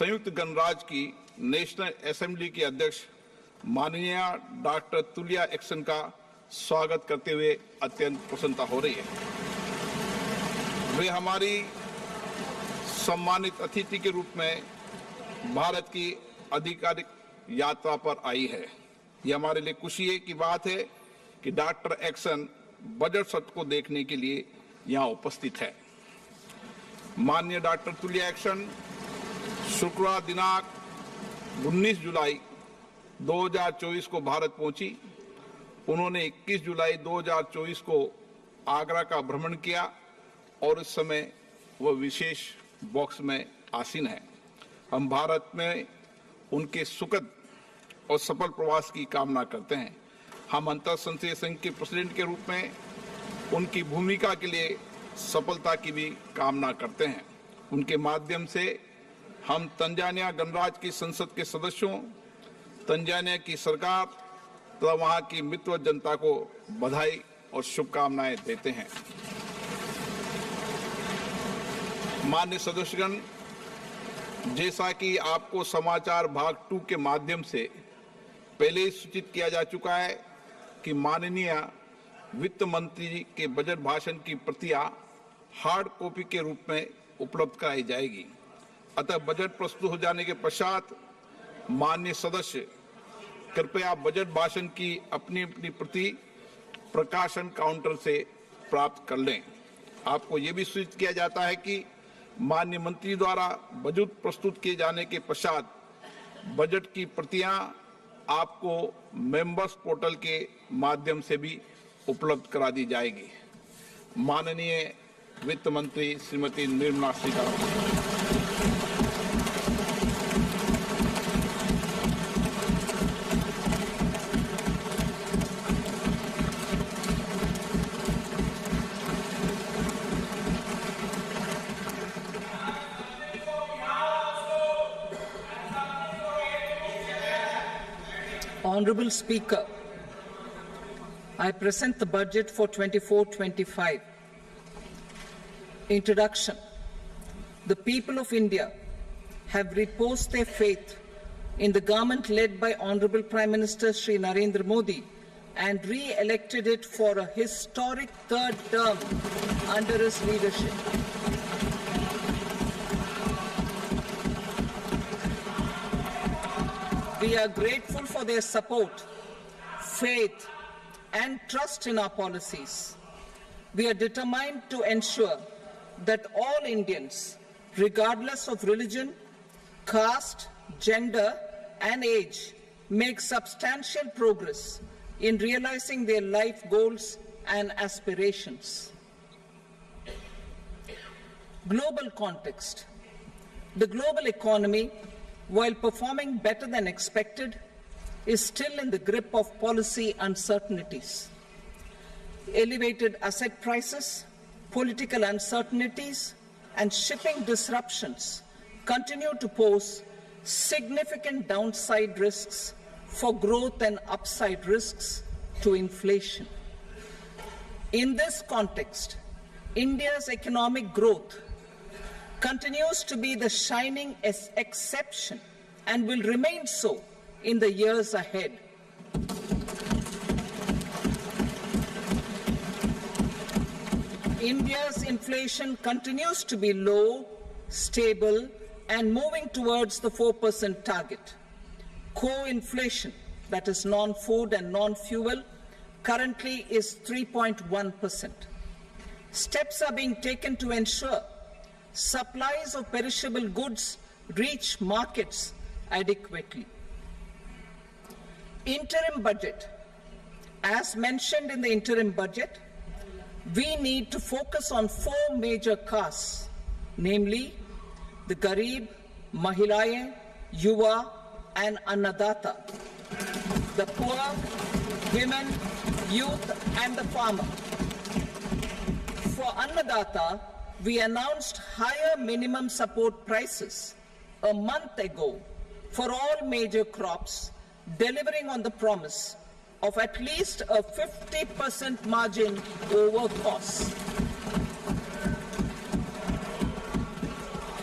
संयुक्त गणराज्य की नेशनल असेंबली के अध्यक्ष माननीय डॉक्टर तुलिया एक्सन का स्वागत करते हुए अत्यंत प्रसन्नता हो रही है। वे हमारी सम्मानित अतिथि के रूप में भारत की आधिकारिक यात्रा पर आई है। यह हमारे लिए खुशी की बात है कि डॉक्टर एक्सन बजट सत्र को देखने के लिए यहाँ उपस्थित है। माननीय डॉक्टर तुलिया एक्सन शुक्रवार दिनांक 19 जुलाई 2024 को भारत पहुंची। उन्होंने 21 जुलाई 2024 को आगरा का भ्रमण किया और इस समय वह विशेष बॉक्स में आसीन है। हम भारत में उनके सुखद और सफल प्रवास की कामना करते हैं। हम अंतर संसदीय संघ के प्रेसिडेंट के रूप में उनकी भूमिका के लिए सफलता की भी कामना करते हैं। उनके माध्यम से हम तंजानिया गणराज्य की संसद के सदस्यों, तंजानिया की सरकार तथा वहां की मित्र जनता को बधाई और शुभकामनाएं देते हैं। माननीय सदस्यगण, जैसा कि आपको समाचार भाग 2 के माध्यम से पहले ही सूचित किया जा चुका है कि माननीय वित्त मंत्री के बजट भाषण की प्रतियां हार्ड कॉपी के रूप में उपलब्ध कराई जाएगी। अतः बजट प्रस्तुत हो जाने के पश्चात माननीय सदस्य कृपया बजट भाषण की अपनी अपनी प्रति प्रकाशन काउंटर से प्राप्त कर लें। आपको यह भी सूचित किया जाता है कि माननीय मंत्री द्वारा बजट प्रस्तुत किए जाने के पश्चात बजट की प्रतियां आपको मेंबर्स पोर्टल के माध्यम से भी उपलब्ध करा दी जाएगी। माननीय वित्त मंत्री Shrimati Nirmala Sitharaman. Honorable Speaker, I present the budget for 24-25. Introduction. The people of India have reposed their faith in the government led by Honorable Prime Minister Shri Narendra Modi and re-elected it for a historic third term under his leadership. We are grateful for their support, faith, and trust in our policies. We are determined to ensure that all Indians, regardless of religion, caste, gender, and age, make substantial progress in realizing their life goals and aspirations. Global context. The global economy, while performing better than expected, is still in the grip of policy uncertainties. Elevated asset prices, political uncertainties, and shipping disruptions continue to pose significant downside risks for growth and upside risks to inflation. In this context, India's economic growth continues to be the shining exception and will remain so in the years ahead. India's inflation continues to be low, stable, and moving towards the 4% target. Core inflation, that is non-food and non-fuel, currently is 3.1%. Steps are being taken to ensure supplies of perishable goods reach markets adequately. Interim budget. As mentioned in the interim budget, we need to focus on 4 major castes, namely the Garib, Mahilaye, Yuva, and Annadata, the poor, women, youth, and the farmer. For Annadata, we announced higher minimum support prices a month ago for all major crops, delivering on the promise of at least a 50% margin over costs.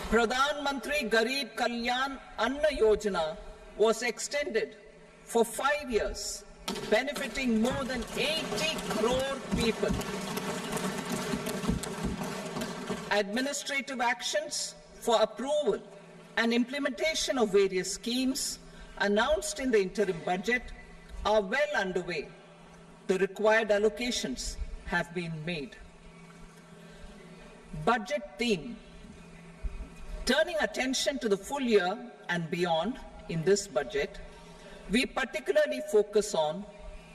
Pradhan Mantri Garib Kalyan Anna Yojana was extended for 5 years, benefiting more than 80 crore people. Administrative actions for approval and implementation of various schemes announced in the interim budget are well underway. The required allocations have been made. Budget theme. Turning attention to the full year and beyond in this budget, we particularly focus on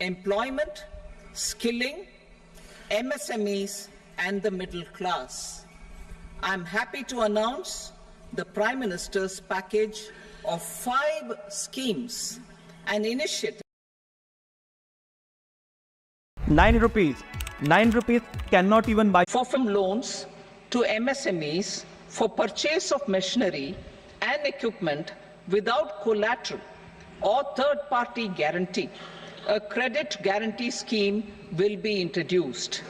employment, skilling, MSMEs, and the middle class. I'm happy to announce the Prime Minister's package of 5 schemes and initiatives. 9 rupees. 9 rupees cannot even buy. For from loans to MSMEs for purchase of machinery and equipment without collateral or third-party guarantee, a credit guarantee scheme will be introduced.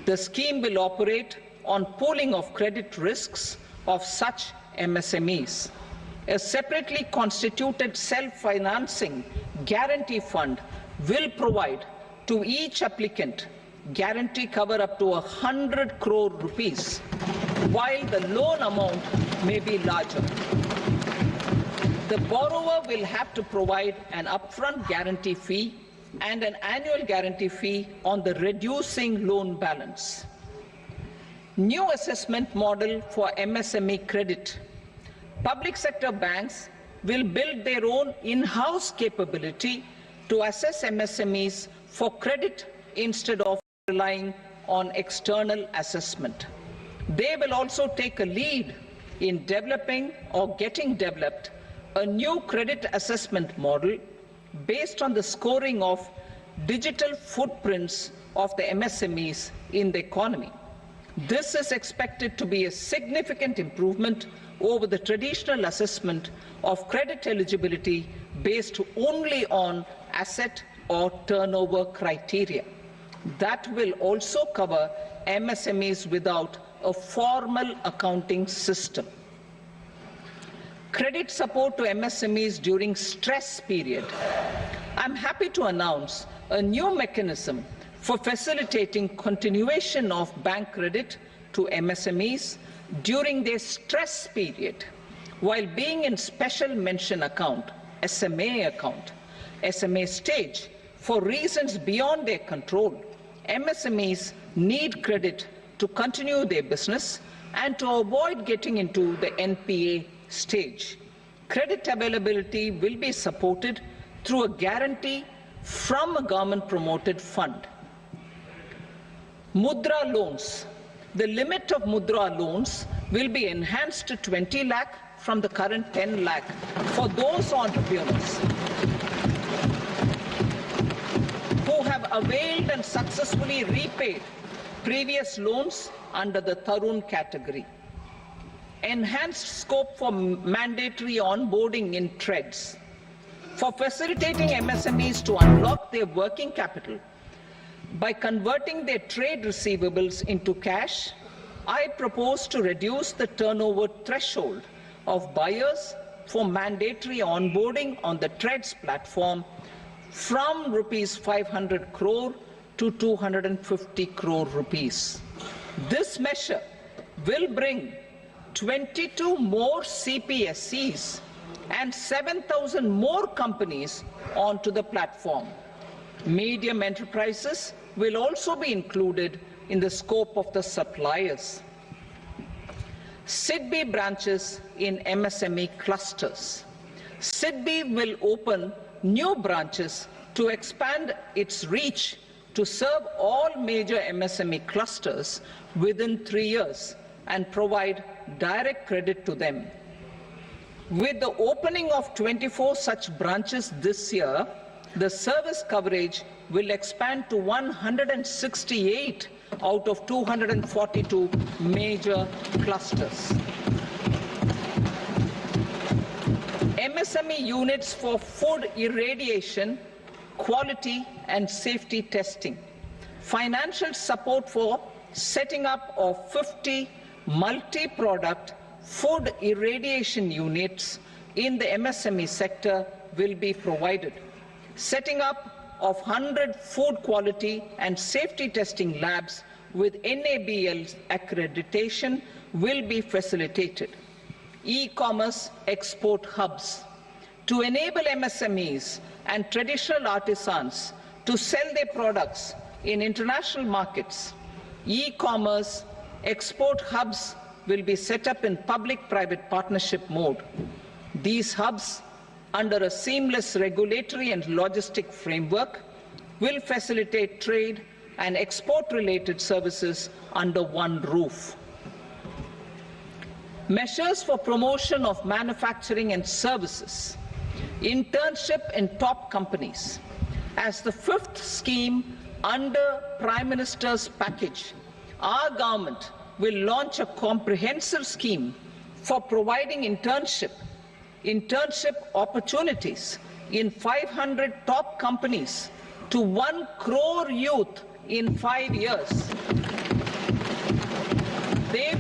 The scheme will operate on pooling of credit risks of such MSMEs. A separately constituted self-financing guarantee fund will provide to each applicant guarantee cover up to 100 crore rupees, while the loan amount may be larger. The borrower will have to provide an upfront guarantee fee and an annual guarantee fee on the reducing loan balance. New assessment model for MSME credit. Public sector banks will build their own in-house capability to assess MSMEs for credit instead of relying on external assessment. They will also take a lead in developing or getting developed a new credit assessment model based on the scoring of digital footprints of the MSMEs in the economy. This is expected to be a significant improvement over the traditional assessment of credit eligibility based only on asset or turnover criteria. That will also cover MSMEs without a formal accounting system. Credit support to MSMEs during stress period. I'm happy to announce a new mechanism for facilitating continuation of bank credit to MSMEs during their stress period while being in special mention account, SMA stage, for reasons beyond their control. MSMEs need credit to continue their business and to avoid getting into the NPA stage. Credit availability will be supported through a guarantee from a government-promoted fund. Mudra loans. The limit of Mudra loans will be enhanced to 20 lakh from the current 10 lakh for those entrepreneurs who have availed and successfully repaid previous loans under the Tarun category. Enhanced scope for mandatory onboarding in TREDs. For facilitating MSMEs to unlock their working capital by converting their trade receivables into cash, I propose to reduce the turnover threshold of buyers for mandatory onboarding on the TREDs platform from rupees 500 crore to 250 crore rupees. This measure will bring 22 more CPSCs and 7,000 more companies onto the platform. Medium enterprises will also be included in the scope of the suppliers. SIDBI branches in MSME clusters. SIDBI will open new branches to expand its reach to serve all major MSME clusters within 3 years and provide direct credit to them. With the opening of 24 such branches this year, the service coverage will expand to 168 out of 242 major clusters. MSME units for food irradiation, quality and safety testing. Financial support for setting up of 50 multi-product food irradiation units in the MSME sector will be provided. Setting up of 100 food quality and safety testing labs with NABL accreditation will be facilitated. E-commerce export hubs. To enable MSMEs and traditional artisans to sell their products in international markets, e-commerce export hubs will be set up in public-private partnership mode. These hubs, under a seamless regulatory and logistic framework, will facilitate trade and export-related services under one roof. Measures for promotion of manufacturing and services. Internship in top companies. As the fifth scheme under Prime Minister's package, our government will launch a comprehensive scheme for providing internship opportunities in 500 top companies to 1 crore youth in 5 years. They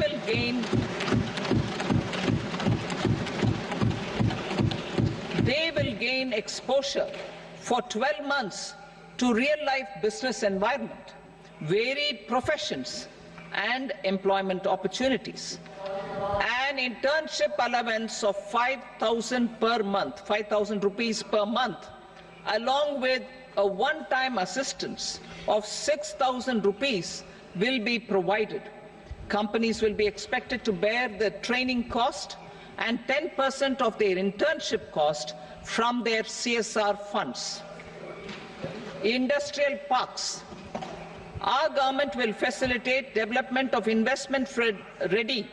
will gain exposure for 12 months to real-life business environment, varied professions, and employment opportunities. An internship allowance of 5,000 per month, 5,000 rupees per month, along with a one-time assistance of 6,000 rupees will be provided. Companies will be expected to bear the training cost and 10% of their internship cost from their CSR funds. Industrial parks. Our government will facilitate development of investment-ready,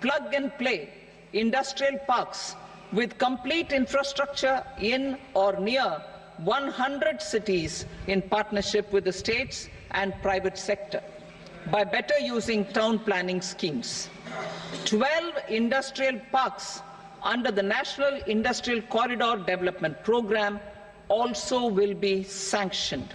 plug-and-play industrial parks with complete infrastructure in or near 100 cities in partnership with the states and private sector by better using town planning schemes. 12 industrial parks under the National Industrial Corridor Development Program also will be sanctioned.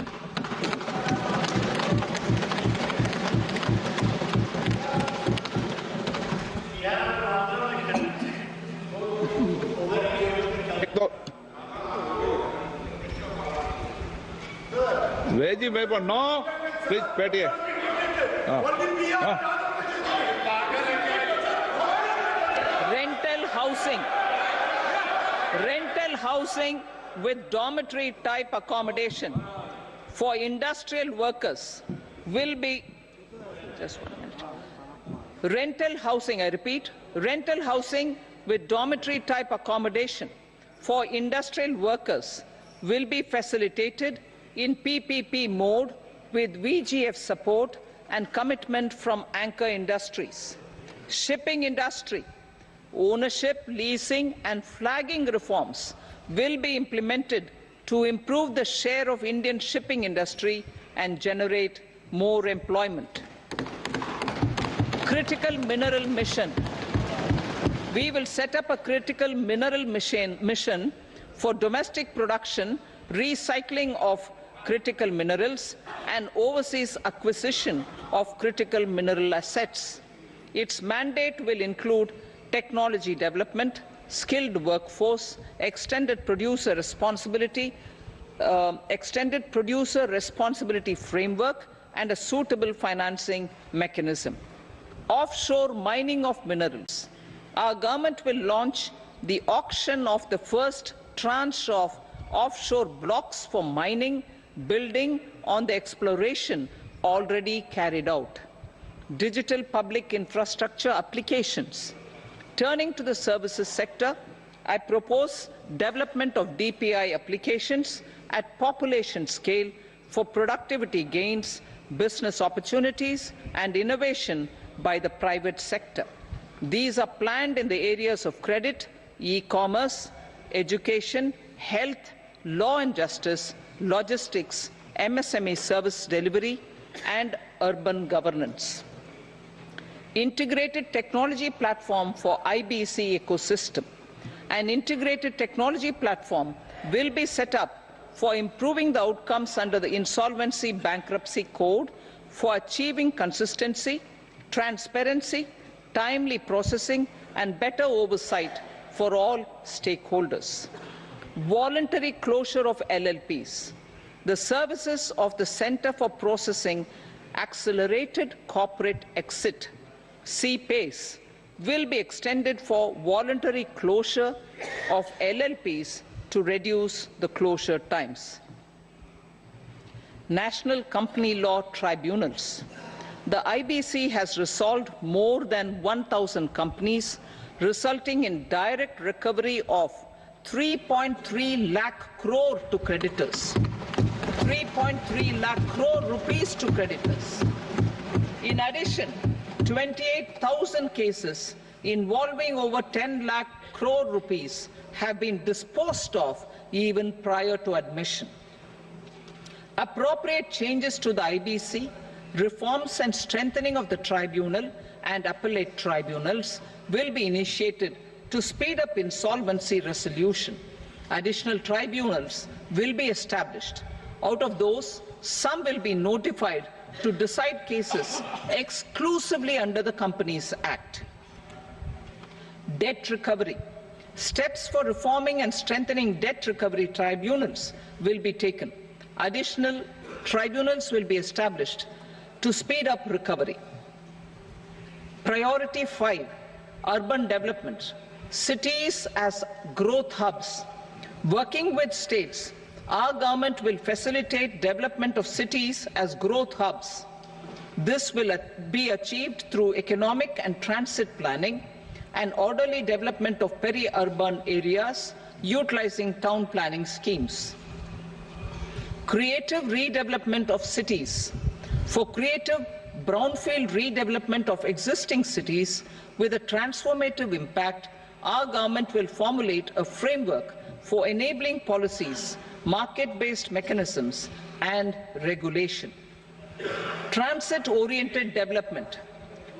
Veggie paper, no. Please, Petty. Rental housing with dormitory type accommodation for industrial workers will be, just 1 minute. Rental housing, I repeat, rental housing with dormitory type accommodation for industrial workers will be facilitated in PPP mode with VGF support and commitment from anchor industries. Shipping industry, ownership, leasing and flagging reforms will be implemented to improve the share of Indian shipping industry and generate more employment. Critical mineral mission. We will set up a critical mineral mission for domestic production, recycling of critical minerals and overseas acquisition of critical mineral assets. Its mandate will include technology development, skilled workforce, extended producer responsibility framework, and a suitable financing mechanism. Offshore mining of minerals. Our government will launch the auction of the first tranche of offshore blocks for mining, building on the exploration already carried out. Digital public infrastructure applications. Turning to the services sector, I propose development of DPI applications at population scale for productivity gains, business opportunities, and innovation by the private sector. These are planned in the areas of credit, e-commerce, education, health, law and justice, logistics, MSME service delivery, and urban governance. Integrated technology platform for IBC ecosystem. An integrated technology platform will be set up for improving the outcomes under the Insolvency Bankruptcy Code for achieving consistency, transparency, timely processing, and better oversight for all stakeholders. Voluntary closure of LLPs. The services of the Center for Processing Accelerated Corporate Exit, CPACE, will be extended for voluntary closure of LLPs to reduce the closure times. National Company Law Tribunals. The IBC has resolved more than 1,000 companies, resulting in direct recovery of 3.3 lakh crore to creditors. 3.3 lakh crore rupees to creditors. In addition, 28,000 cases involving over 10 lakh crore rupees have been disposed of even prior to admission. Appropriate changes to the IBC, reforms and strengthening of the tribunal and appellate tribunals will be initiated to speed up insolvency resolution. Additional tribunals will be established. Out of those, some will be notified to decide cases exclusively under the Companies Act. Debt recovery. Steps for reforming and strengthening debt recovery tribunals will be taken. Additional tribunals will be established to speed up recovery. Priority 5, urban development. Cities as growth hubs. Working with states, our government will facilitate development of cities as growth hubs. This will be achieved through economic and transit planning and orderly development of peri-urban areas utilizing town planning schemes. Creative redevelopment of cities. For creative brownfield redevelopment of existing cities with a transformative impact, our government will formulate a framework for enabling policies, market-based mechanisms, and regulation. Transit-oriented development.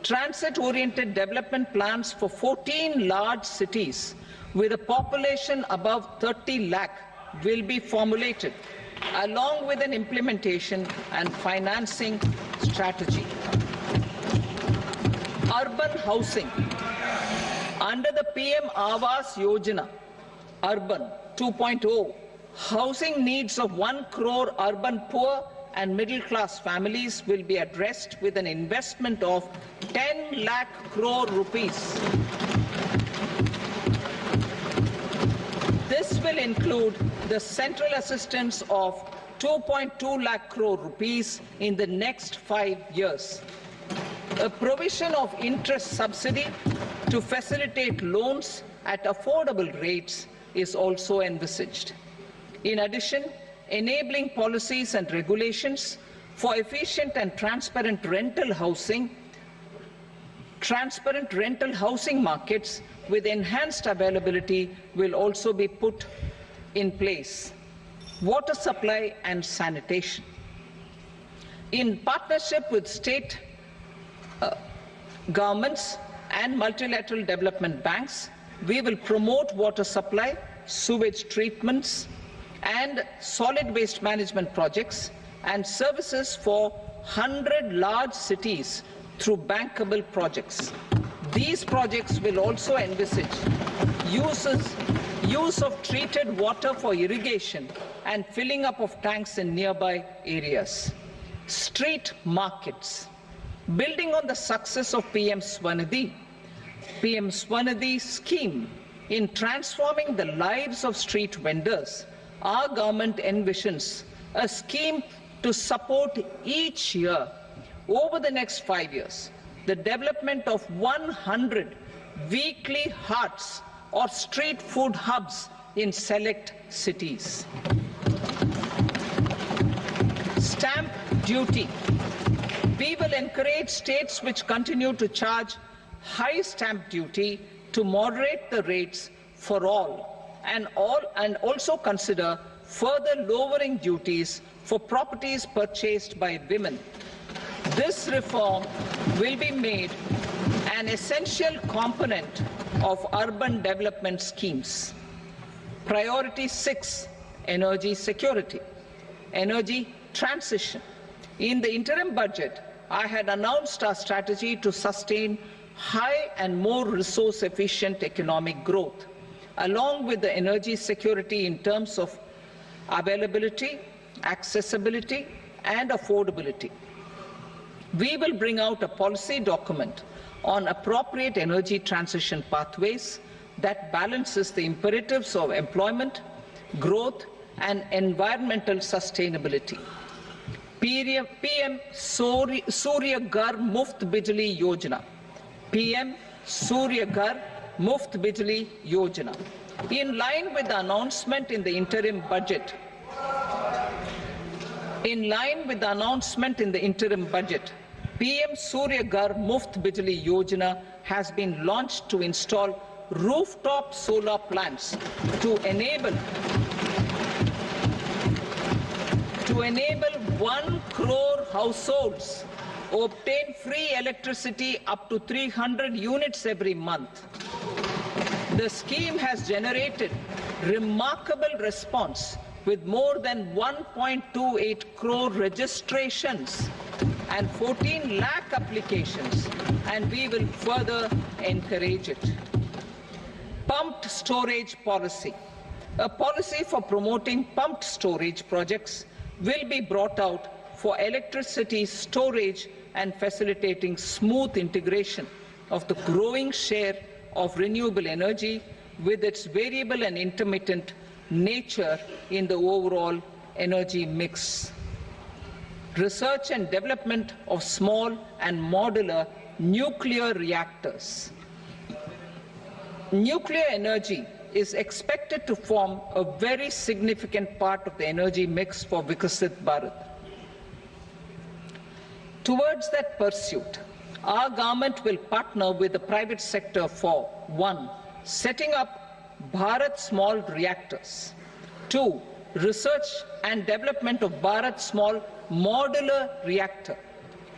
Transit-oriented development plans for 14 large cities with a population above 30 lakh will be formulated, along with an implementation and financing strategy. Urban housing. Under the PM Awas Yojana, Urban 2.0, housing needs of 1 crore urban poor and middle-class families will be addressed with an investment of 10 lakh crore rupees. This will include the central assistance of 2.2 lakh crore rupees in the next 5 years. A provision of interest subsidy to facilitate loans at affordable rates is also envisaged. In addition, enabling policies and regulations for efficient and transparent rental housing markets with enhanced availability will also be put in place. Water supply and sanitation. In partnership with state governments and multilateral development banks, we will promote water supply, sewage treatments, and solid waste management projects and services for 100 large cities through bankable projects. These projects will also envisage use of treated water for irrigation and filling up of tanks in nearby areas. Street markets. Building on the success of PM Swanidhi scheme in transforming the lives of street vendors, our government envisions a scheme to support each year over the next 5 years the development of 100 weekly hearts or street food hubs in select cities. Stamp duty. We will encourage states which continue to charge high stamp duty to moderate the rates for all and also consider further lowering duties for properties purchased by women. This reform will be made an essential component of urban development schemes. Priority 6, energy security, energy transition. In the interim budget, I had announced our strategy to sustain high and more resource-efficient economic growth, along with the energy security in terms of availability, accessibility, and affordability. We will bring out a policy document on appropriate energy transition pathways that balances the imperatives of employment, growth, and environmental sustainability. PM Surya Ghar Muft Bijli Yojana. PM Surya Ghar Muft Bijli Yojana. In line with the announcement in the interim budget, PM Surya Ghar Muft Bijli Yojana has been launched to install rooftop solar plants to enable 1 crore households obtain free electricity up to 300 units every month. The scheme has generated remarkable response with more than 1.28 crore registrations and 14 lakh applications, and we will further encourage it. Pumped storage policy. A policy for promoting pumped storage projects will be brought out for electricity storage and facilitating smooth integration of the growing share of renewable energy with its variable and intermittent nature in the overall energy mix. Research and development of small and modular nuclear reactors. Nuclear energy is expected to form a very significant part of the energy mix for Viksit Bharat. Towards that pursuit, our government will partner with the private sector for 1. Setting up Bharat Small Reactors, 2. Research and development of Bharat Small Modular Reactor,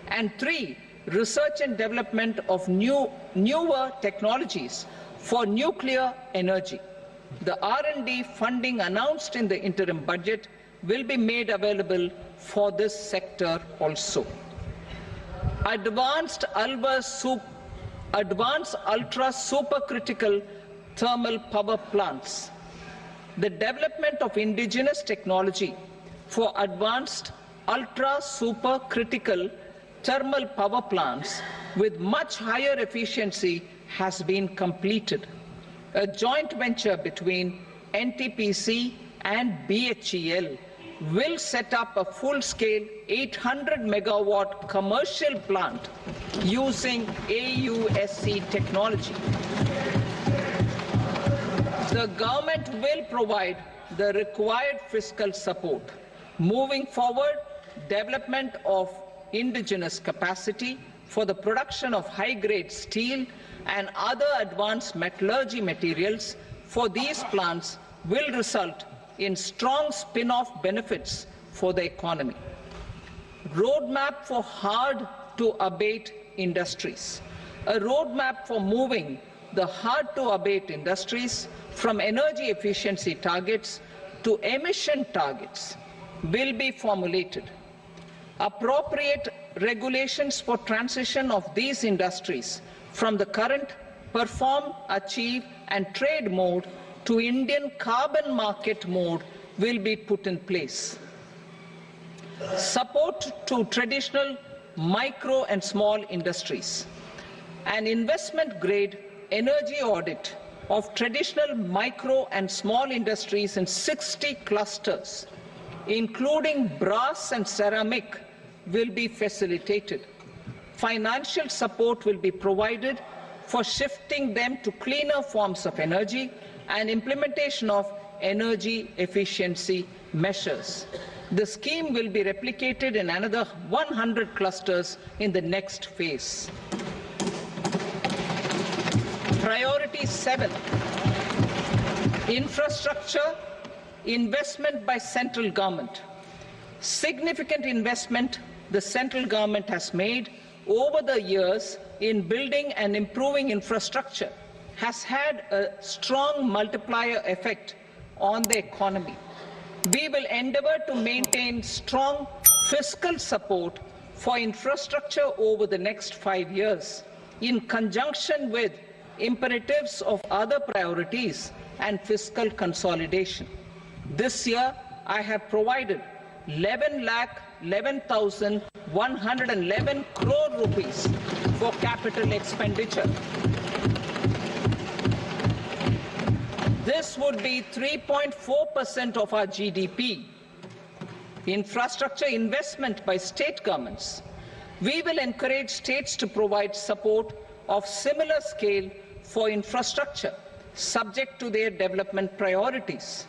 and 3. Research and development of newer technologies for nuclear energy. The R&D funding announced in the interim budget will be made available for this sector also. Advanced ultra supercritical thermal power plants. The development of indigenous technology for advanced ultra supercritical thermal power plants with much higher efficiency has been completed. A joint venture between NTPC and BHEL will set up a full-scale 800 megawatt commercial plant using AUSC technology. The government will provide the required fiscal support. Moving forward, development of indigenous capacity for the production of high-grade steel and other advanced metallurgy materials for these plants will result in strong spin-off benefits for the economy. Roadmap for hard-to-abate industries. A roadmap for moving the hard-to-abate industries from energy efficiency targets to emission targets will be formulated. Appropriate regulations for transition of these industries from the current perform, achieve, and trade mode to Indian carbon market mode will be put in place. Support to traditional micro and small industries. An investment-grade energy audit of traditional micro and small industries in 60 clusters, including brass and ceramic, will be facilitated. Financial support will be provided for shifting them to cleaner forms of energy and implementation of energy efficiency measures. The scheme will be replicated in another 100 clusters in the next phase. Priority 7, infrastructure investment by central government. Significant investment the central government has made over the years in building and improving infrastructure has had a strong multiplier effect on the economy. We will endeavour to maintain strong fiscal support for infrastructure over the next 5 years. in conjunction with imperatives of other priorities and fiscal consolidation. This year, I have provided 11,11,111 crore rupees for capital expenditure. This would be 3.4% of our GDP. Infrastructure investment by state governments. We will encourage states to provide support of similar scale for infrastructure, subject to their development priorities.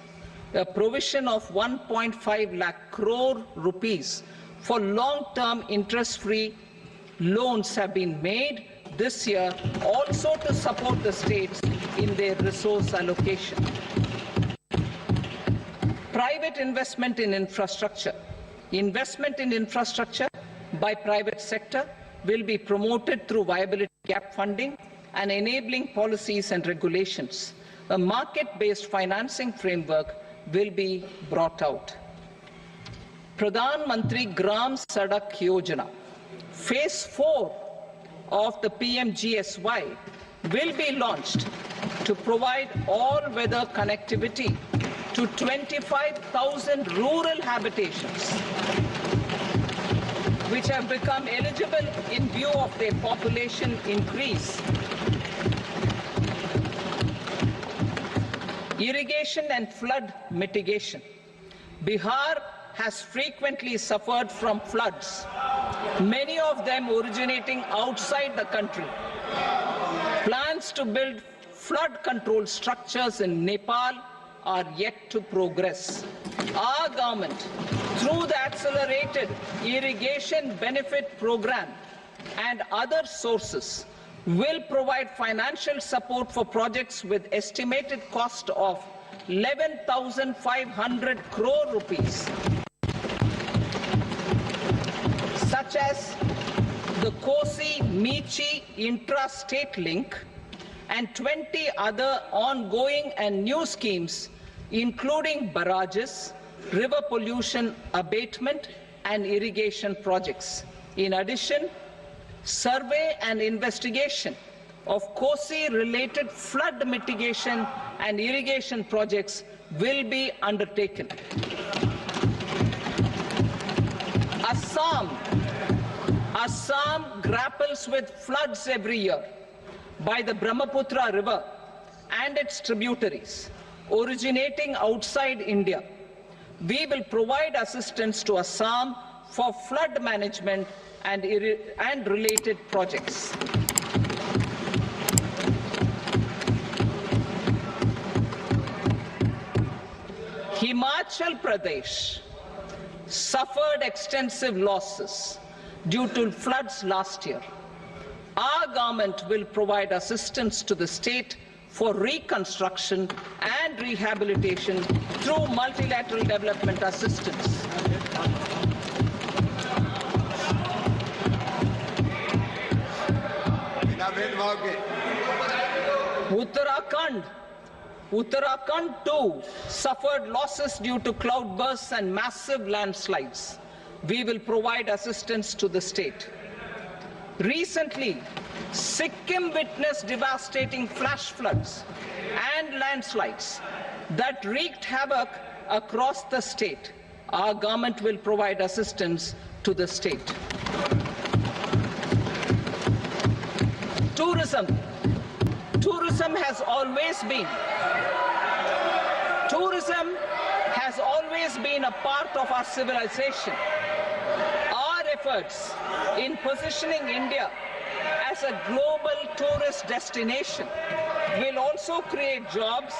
A provision of 1.5 lakh crore rupees for long-term interest-free loans have been made this year also to support the states in their resource allocation. Private investment in infrastructure. Investment in infrastructure by private sector will be promoted through viability gap funding and enabling policies and regulations. A market-based financing framework will be brought out. Pradhan Mantri Gram Sadak Yojana, Phase 4 of the PMGSY will be launched to provide all-weather connectivity to 25,000 rural habitations, which have become eligible in view of their population increase. Irrigation and flood mitigation. Bihar has frequently suffered from floods, many of them originating outside the country. Plans to build flood control structures in Nepal are yet to progress. Our government, through the Accelerated Irrigation Benefit Program and other sources, will provide financial support for projects with estimated cost of 11,500 crore rupees, such as the Kosi-Michi intra-state link and 20 other ongoing and new schemes, including barrages, river pollution abatement, and irrigation projects. In addition, survey and investigation of Kosi-related flood mitigation and irrigation projects will be undertaken. Assam grapples with floods every year by the Brahmaputra River and its tributaries originating outside India. We will provide assistance to Assam for flood management and related projects. Himachal Pradesh suffered extensive losses due to floods last year. Our government will provide assistance to the state for reconstruction and rehabilitation through multilateral development assistance. Uttarakhand too suffered losses due to cloudbursts and massive landslides. We will provide assistance to the state. Recently, Sikkim witnessed devastating flash floods and landslides that wreaked havoc across the state. Our government will provide assistance to the state. Tourism has always been a part of our civilization. Our efforts in positioning India as a global tourist destination will also create jobs,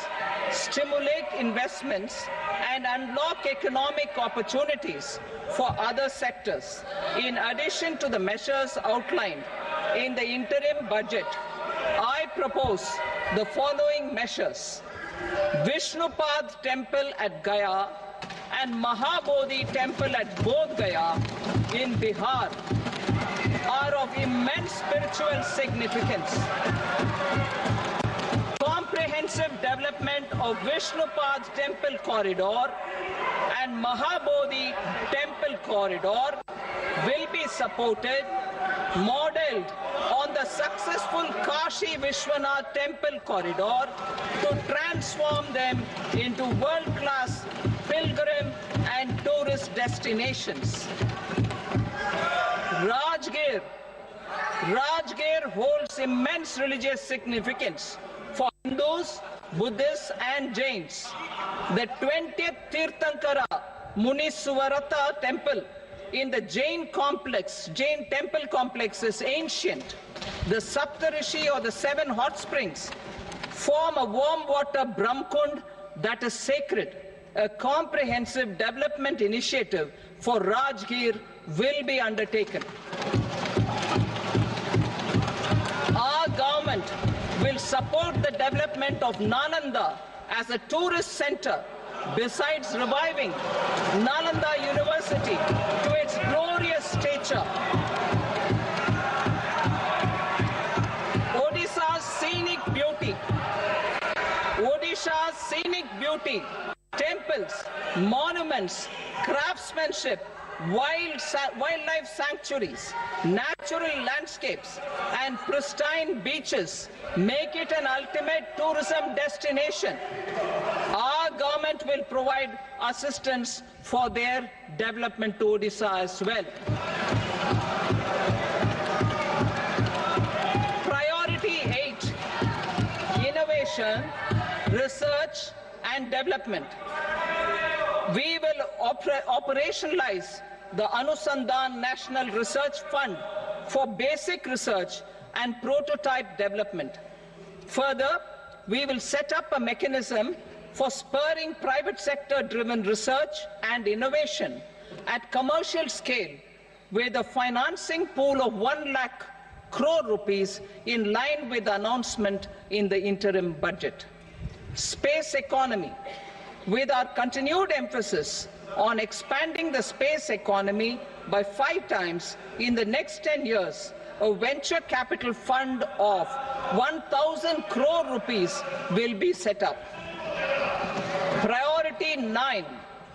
stimulate investments, and unlock economic opportunities for other sectors. In addition to the measures outlined in the interim budget, I propose the following measures. Vishnupad Temple at Gaya and Mahabodhi Temple at Bodh Gaya in Bihar are of immense spiritual significance. Comprehensive development of Vishnupad Temple Corridor and Mahabodhi Temple Corridor will be supported, modeled on the successful Kashi Vishwanath temple corridor to transform them into world-class pilgrim and tourist destinations. Rajgir holds immense religious significance for Hindus, Buddhists and Jains. The 20th Tirthankara Muniswarata temple in the Jain temple complex is ancient. The Saptarishi or the 7 hot springs form a warm water Brahmkund that is sacred. A comprehensive development initiative for Rajgir will be undertaken. Our government will support the development of Nalanda as a tourist center, besides reviving Nalanda University to its glorious stature. Odisha's scenic beauty, temples, monuments, craftsmanship, wildlife sanctuaries, natural landscapes and pristine beaches make it an ultimate tourism destination. Our government will provide assistance for their development to Odisha as well. Priority 8, innovation, research and development. We will operationalize the Anusandhan National Research Fund for basic research and prototype development. Further, we will set up a mechanism for spurring private sector-driven research and innovation at commercial scale with a financing pool of 1 lakh crore rupees in line with the announcement in the interim budget. Space economy. With our continued emphasis on expanding the space economy by 5 times in the next 10 years, a venture capital fund of 1,000 crore rupees will be set up. Priority 9,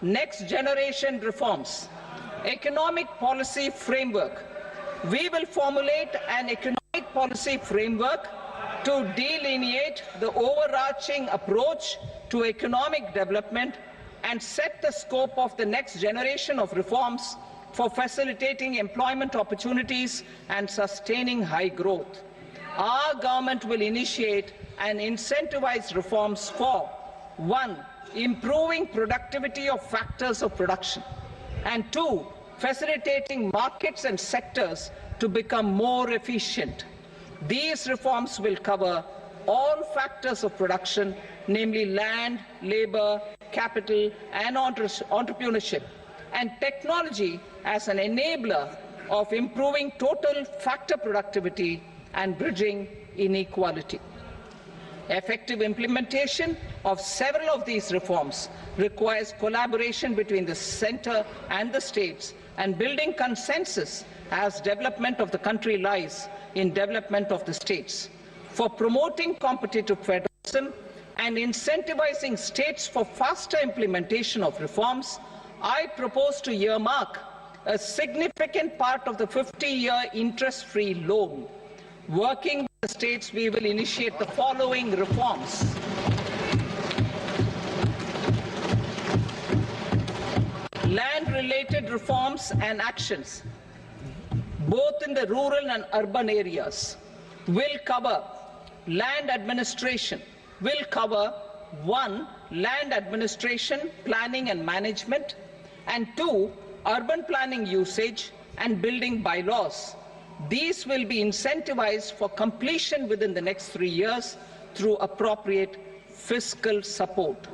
next generation reforms. Economic policy framework. We will formulate an economic policy framework to delineate the overarching approach to economic development and set the scope of the next generation of reforms for facilitating employment opportunities and sustaining high growth. Our government will initiate and incentivize reforms for 1. Improving productivity of factors of production, and 2. Facilitating markets and sectors to become more efficient. These reforms will cover all factors of production, namely land, labor, capital, and entrepreneurship, and technology as an enabler of improving total factor productivity and bridging inequality. Effective implementation of several of these reforms requires collaboration between the center and the states, and building consensus as development of the country lies in development of the states. For promoting competitive federalism and incentivizing states for faster implementation of reforms, I propose to earmark a significant part of the 50-year interest-free loan. Working with the states, we will initiate the following reforms. Land-related reforms and actions, both in the rural and urban areas, will cover land administration, will cover 1. Land administration, planning and management, and 2. Urban planning usage and building bylaws. These will be incentivized for completion within the next 3 years through appropriate fiscal support.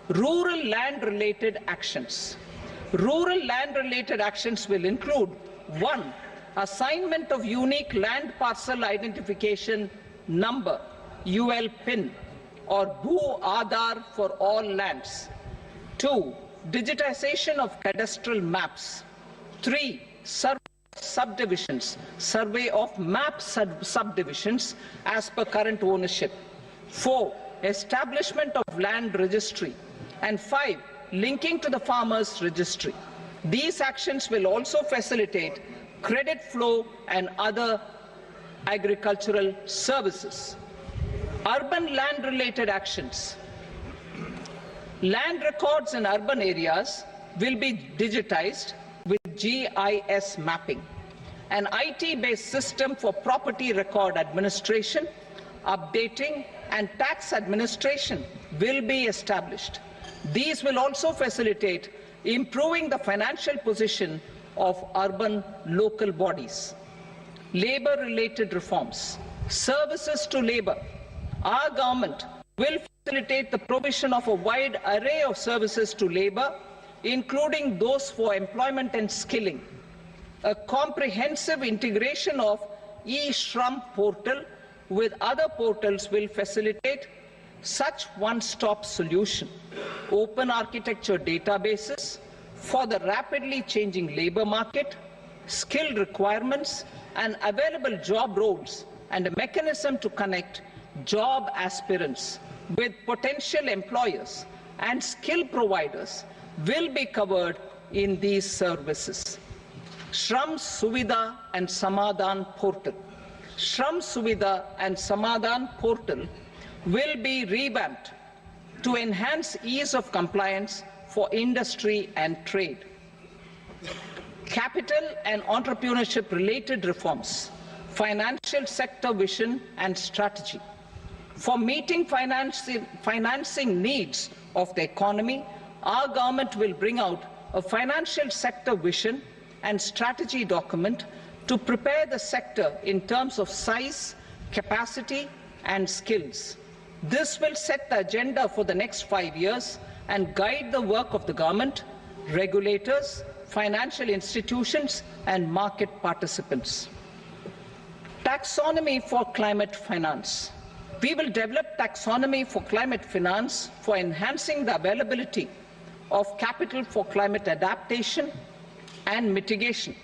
Rural land-related actions. Rural land-related actions will include 1. Assignment of unique land parcel identification number, UL PIN, or Bhu Aadhaar for all lands. 2. Digitization of cadastral maps. 3. Subdivisions, survey of map subdivisions as per current ownership. 4. Establishment of land registry. And 5. Linking to the farmers registry. These actions will also facilitate credit flow and other agricultural services. Urban land-related actions. Land records in urban areas will be digitized with GIS mapping. An IT-based system for property record administration, updating, and tax administration will be established. These will also facilitate improving the financial position of urban local bodies. Labor-related reforms. Services to labor. Our government will facilitate the provision of a wide array of services to labor, including those for employment and skilling. A comprehensive integration of e-Shram portal with other portals will facilitate such one-stop solution. Open architecture databases for the rapidly changing labor market, skill requirements, and available job roles, and a mechanism to connect job aspirants with potential employers and skill providers will be covered in these services. Shram Suvidha and Samadhan portal. Shram Suvidha and Samadhan portal will be revamped to enhance ease of compliance for industry and trade. Capital and entrepreneurship related reforms, financial sector vision and strategy. For meeting financing needs of the economy, our government will bring out a financial sector vision and strategy document to prepare the sector in terms of size, capacity, and skills. This will set the agenda for the next 5 years and guide the work of the government, regulators, financial institutions, and market participants. Taxonomy for climate finance. We will develop taxonomy for climate finance for enhancing the availability of capital for climate adaptation and mitigation.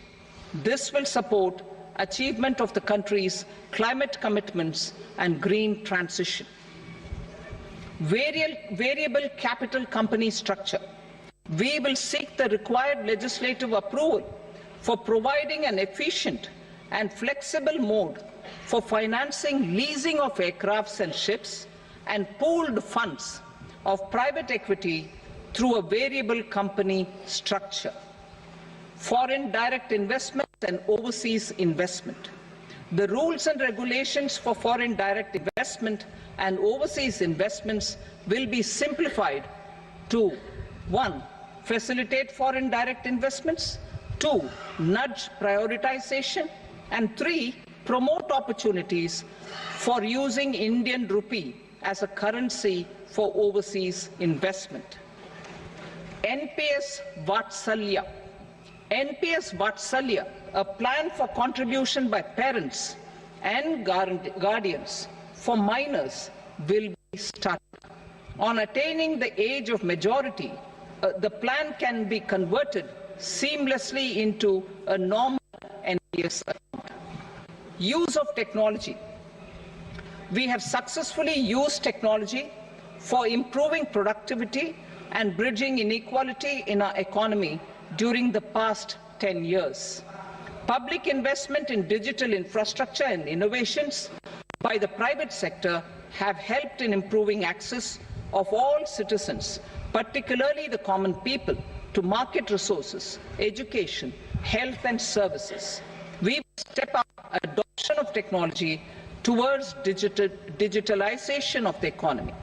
This will support achievement of the country's climate commitments and green transition. Variable capital company structure. We will seek the required legislative approval for providing an efficient and flexible mode for financing leasing of aircrafts and ships and pooled funds of private equity through a variable company structure. Foreign direct investment and overseas investment. The rules and regulations for foreign direct investment and overseas investments will be simplified to 1. Facilitate foreign direct investments, 2. Nudge prioritization, and 3. Promote opportunities for using Indian rupee as a currency for overseas investment. NPS Vatsalya. NPS Vatsalya, a plan for contribution by parents and guardians for minors, will be started. On attaining the age of majority, the plan can be converted seamlessly into a normal NPS account. Use of technology. We have successfully used technology for improving productivity and bridging inequality in our economy during the past 10 years. Public investment in digital infrastructure and innovations by the private sector have helped in improving access of all citizens, particularly the common people, to market resources, education, health and services. We will step up adoption of technology towards digitalization of the economy.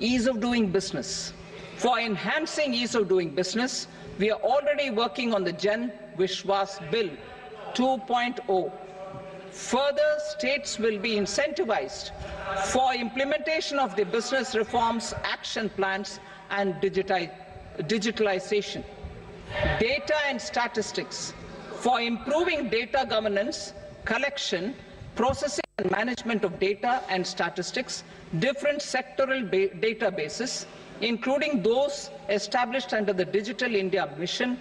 Ease of doing business. For enhancing ease of doing business, we are already working on the Jan Vishwas Bill 2.0. Further, states will be incentivized for implementation of the business reforms, action plans, and digitalization. Data and statistics. For improving data governance, collection, processing and management of data and statistics, different sectoral databases, including those established under the Digital India Mission,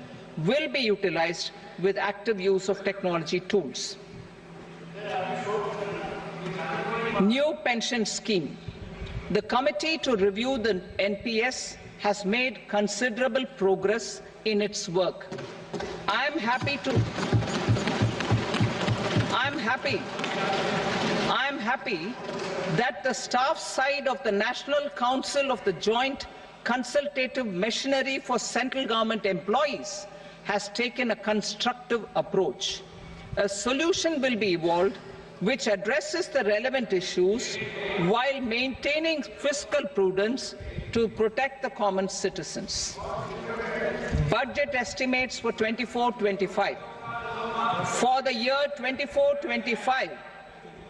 will be utilized with active use of technology tools. New pension scheme. The committee to review the NPS has made considerable progress in its work. I am happy happy that the staff side of the National Council of the Joint Consultative Machinery for Central Government Employees has taken a constructive approach. A solution will be evolved which addresses the relevant issues while maintaining fiscal prudence to protect the common citizens. Budget estimates for 24-25. For the year 24-25,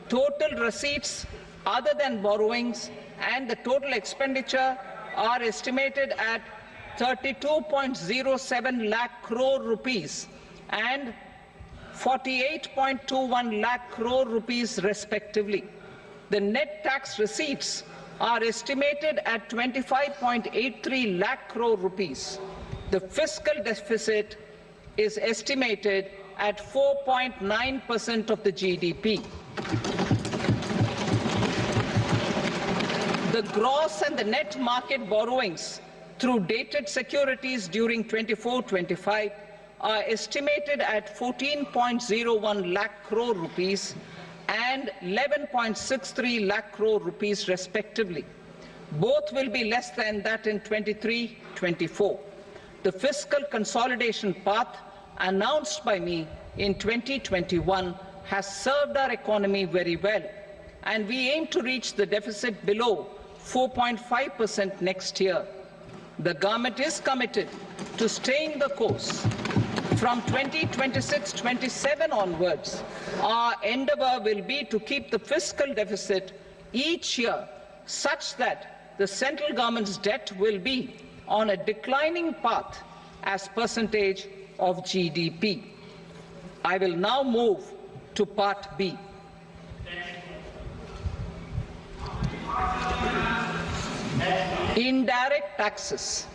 total receipts other than borrowings and the total expenditure are estimated at 32.07 lakh crore rupees and 48.21 lakh crore rupees respectively. The net tax receipts are estimated at 25.83 lakh crore rupees. The fiscal deficit is estimated at 4.9% of the GDP. The gross and the net market borrowings through dated securities during 24-25 are estimated at 14.01 lakh crore rupees and 11.63 lakh crore rupees respectively. Both will be less than that in 23-24. The fiscal consolidation path announced by me in 2021 has served our economy very well, and we aim to reach the deficit below 4.5% next year. The government is committed to staying the course. From 2026-27 onwards, our endeavour will be to keep the fiscal deficit each year such that the central government's debt will be on a declining path as percentage of GDP. I will now move to Part B. Indirect taxes.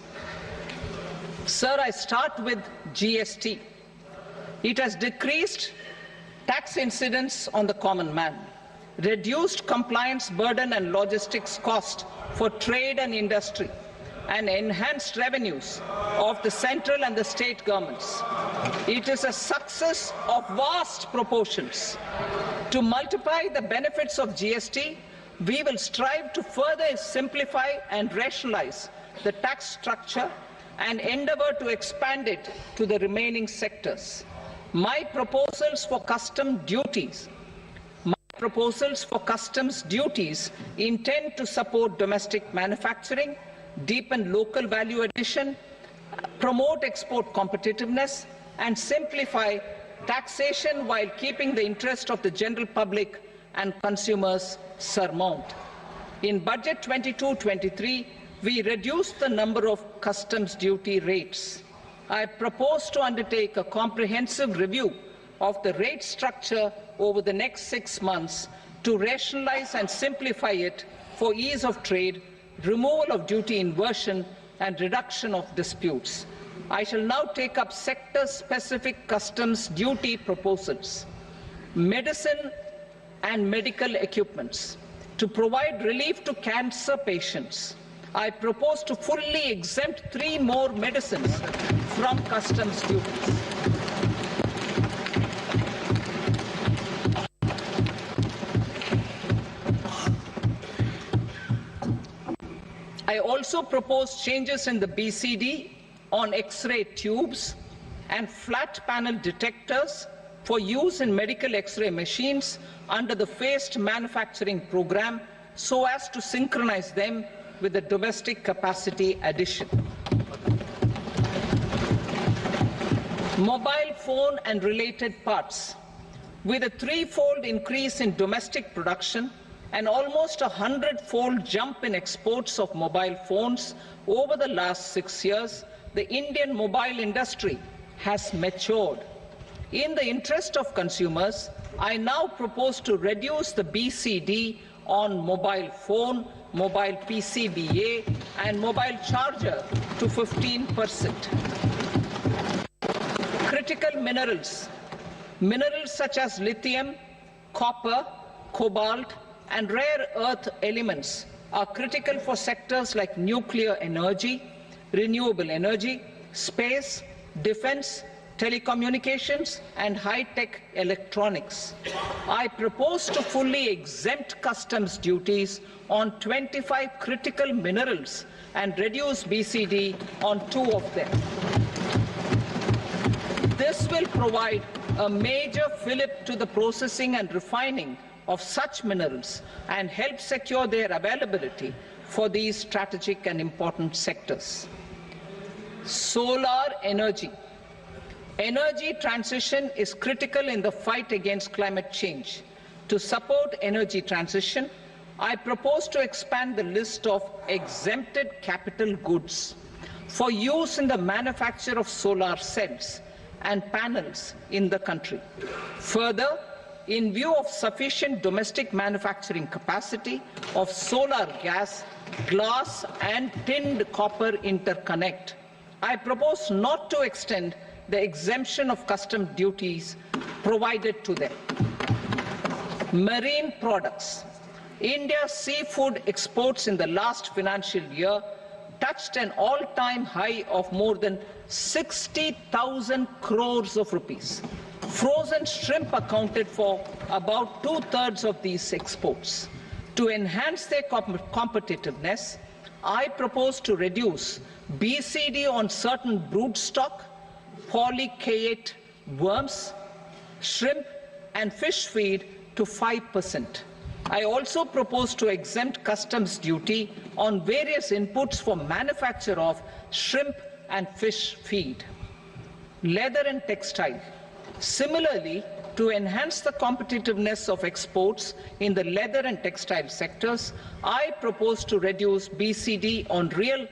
Sir, I start with GST. It has decreased tax incidence on the common man, reduced compliance burden and logistics cost for trade and industry, and enhanced revenues of the central and the state governments. It is a success of vast proportions. To multiply the benefits of GST, we will strive to further simplify and rationalize the tax structure and endeavour to expand it to the remaining sectors. My proposals for customs duties intend to support domestic manufacturing, deepen local value addition, promote export competitiveness, and simplify taxation while keeping the interest of the general public and consumers surmount. In Budget 22-23, we reduced the number of customs duty rates. I propose to undertake a comprehensive review of the rate structure over the next 6 months to rationalize and simplify it for ease of trade, removal of duty inversion, and reduction of disputes. I shall now take up sector-specific customs duty proposals. Medicine and medical equipments. To provide relief to cancer patients, I propose to fully exempt 3 more medicines from customs duties. I also propose changes in the BCD on X-ray tubes and flat panel detectors for use in medical X-ray machines under the phased manufacturing program so as to synchronize them with the domestic capacity addition. Mobile phone and related parts. With a 3-fold increase in domestic production and almost a 100-fold jump in exports of mobile phones over the last 6 years, the Indian mobile industry has matured. In the interest of consumers, I now propose to reduce the BCD on mobile phone, mobile PCBA, and mobile charger to 15%. Critical minerals. Minerals such as lithium, copper, cobalt, and rare earth elements are critical for sectors like nuclear energy, renewable energy, space, defense, telecommunications and high-tech electronics. I propose to fully exempt customs duties on 25 critical minerals and reduce BCD on 2 of them. This will provide a major fillip to the processing and refining of such minerals and help secure their availability for these strategic and important sectors. Solar energy. Energy transition is critical in the fight against climate change. To support energy transition, I propose to expand the list of exempted capital goods for use in the manufacture of solar cells and panels in the country. Further, in view of sufficient domestic manufacturing capacity of solar gas, glass and tinned copper interconnect, I propose not to extend the exemption of custom duties provided to them. Marine products. India's seafood exports in the last financial year touched an all-time high of more than 60,000 crores of rupees. Frozen shrimp accounted for about 2/3 of these exports. To enhance their competitiveness, I propose to reduce BCD on certain broodstock, polychaete worms, shrimp and fish feed to 5%. I also propose to exempt customs duty on various inputs for manufacture of shrimp and fish feed. Leather and textile. Similarly, to enhance the competitiveness of exports in the leather and textile sectors, I propose to reduce BCD on real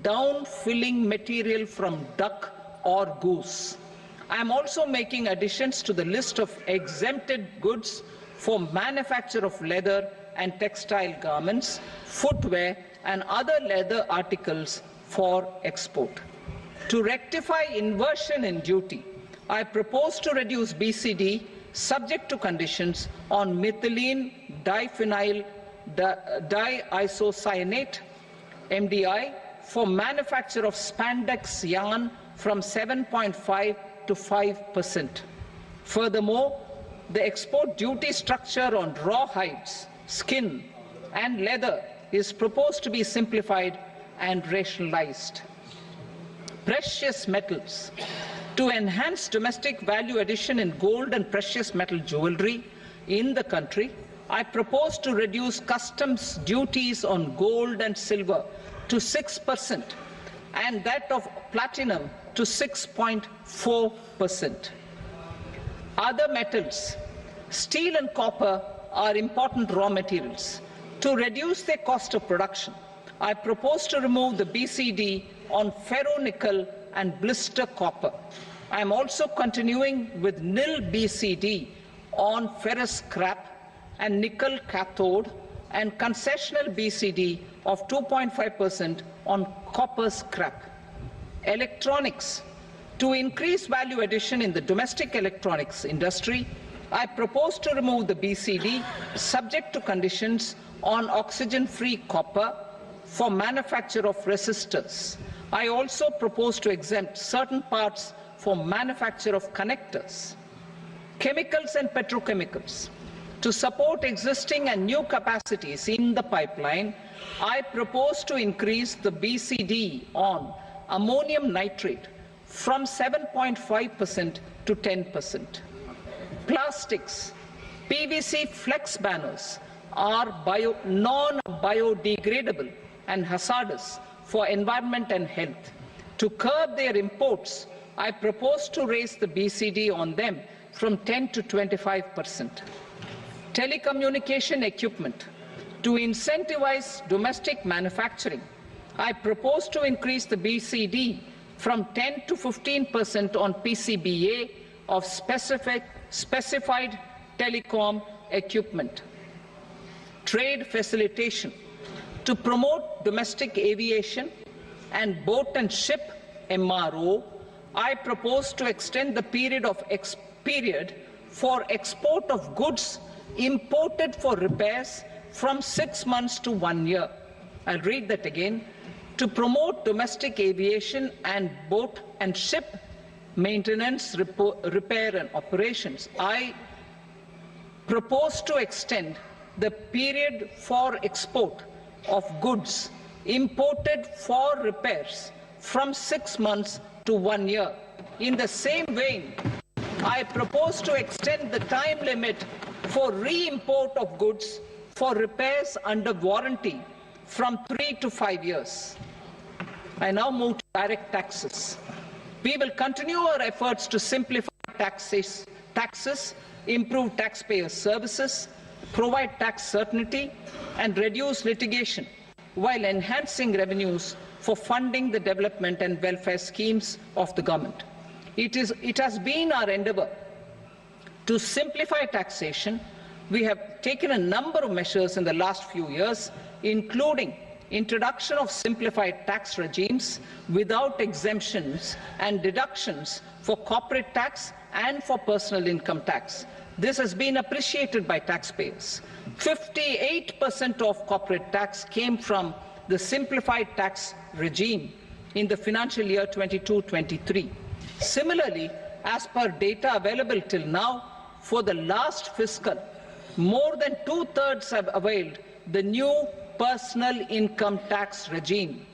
down-filling material from duck or goose. I am also making additions to the list of exempted goods for manufacture of leather and textile garments, footwear and other leather articles for export. To rectify inversion in duty, I propose to reduce BCD subject to conditions on methylene diphenyl diisocyanate MDI for manufacture of spandex yarn from 7.5 to 5%. Furthermore, the export duty structure on raw hides, skin and leather is proposed to be simplified and rationalized. Precious metals. To enhance domestic value addition in gold and precious metal jewelry in the country, I propose to reduce customs duties on gold and silver to 6% and that of platinum to 6.4%. Other metals. Steel and copper are important raw materials. To reduce their cost of production, I propose to remove the BCD on ferronickel and blister copper. I am also continuing with nil BCD on ferrous scrap and nickel cathode and concessional BCD of 2.5% on copper scrap. Electronics. To increase value addition in the domestic electronics industry, I propose to remove the BCD subject to conditions on oxygen-free copper for manufacture of resistors. I also propose to exempt certain parts for manufacture of connectors. Chemicals and petrochemicals. To support existing and new capacities in the pipeline, I propose to increase the BCD on ammonium nitrate from 7.5% to 10%. Plastics. PVC flex banners are non-biodegradable and hazardous for environment and health. To curb their imports, I propose to raise the BCD on them from 10 to 25%. Telecommunication equipment. To incentivize domestic manufacturing, I propose to increase the BCD from 10 to 15% on PCBA of specified telecom equipment. Trade facilitation. To promote domestic aviation and boat and ship MRO, I propose to extend the period for export of goods imported for repairs from 6 months to 1 year. I'll read that again. To promote domestic aviation and boat and ship maintenance, repair and operations, I propose to extend the period for export of goods imported for repairs from 6 months to 1 year. In the same vein, I propose to extend the time limit for re-import of goods for repairs under warranty from 3 to 5 years. I now move to direct taxes. We will continue our efforts to simplify taxes, improve taxpayer services, provide tax certainty, and reduce litigation while enhancing revenues for funding the development and welfare schemes of the government. It has been our endeavour to simplify taxation. We have taken a number of measures in the last few years, including introduction of simplified tax regimes without exemptions and deductions for corporate tax and for personal income tax. This has been appreciated by taxpayers. 58% of corporate tax came from the simplified tax regime in the financial year 22-23. Similarly, as per data available till now, for the last fiscal, more than 2/3 have availed the new personal income tax regime.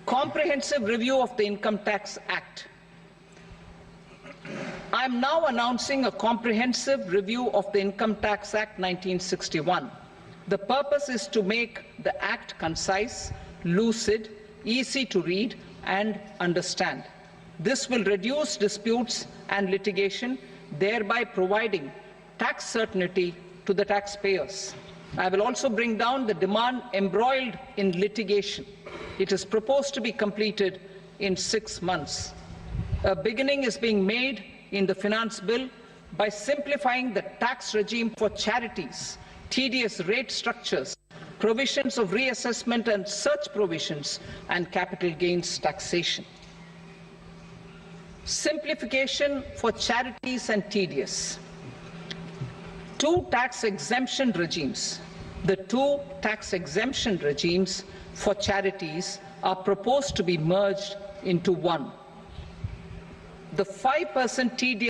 Comprehensive review of the Income Tax Act. I am now announcing a comprehensive review of the Income Tax Act 1961. The purpose is to make the Act concise, lucid, easy to read and understand. This will reduce disputes and litigation, thereby providing tax certainty to the taxpayers. I will also bring down the demand embroiled in litigation. It is proposed to be completed in 6 months. A beginning is being made in the Finance Bill by simplifying the tax regime for charities, tedious rate structures, provisions of reassessment and such provisions, and capital gains taxation. Simplification for charities and tedious. Two tax exemption regimes. The two tax exemption regimes for charities are proposed to be merged into one. The 5% TDS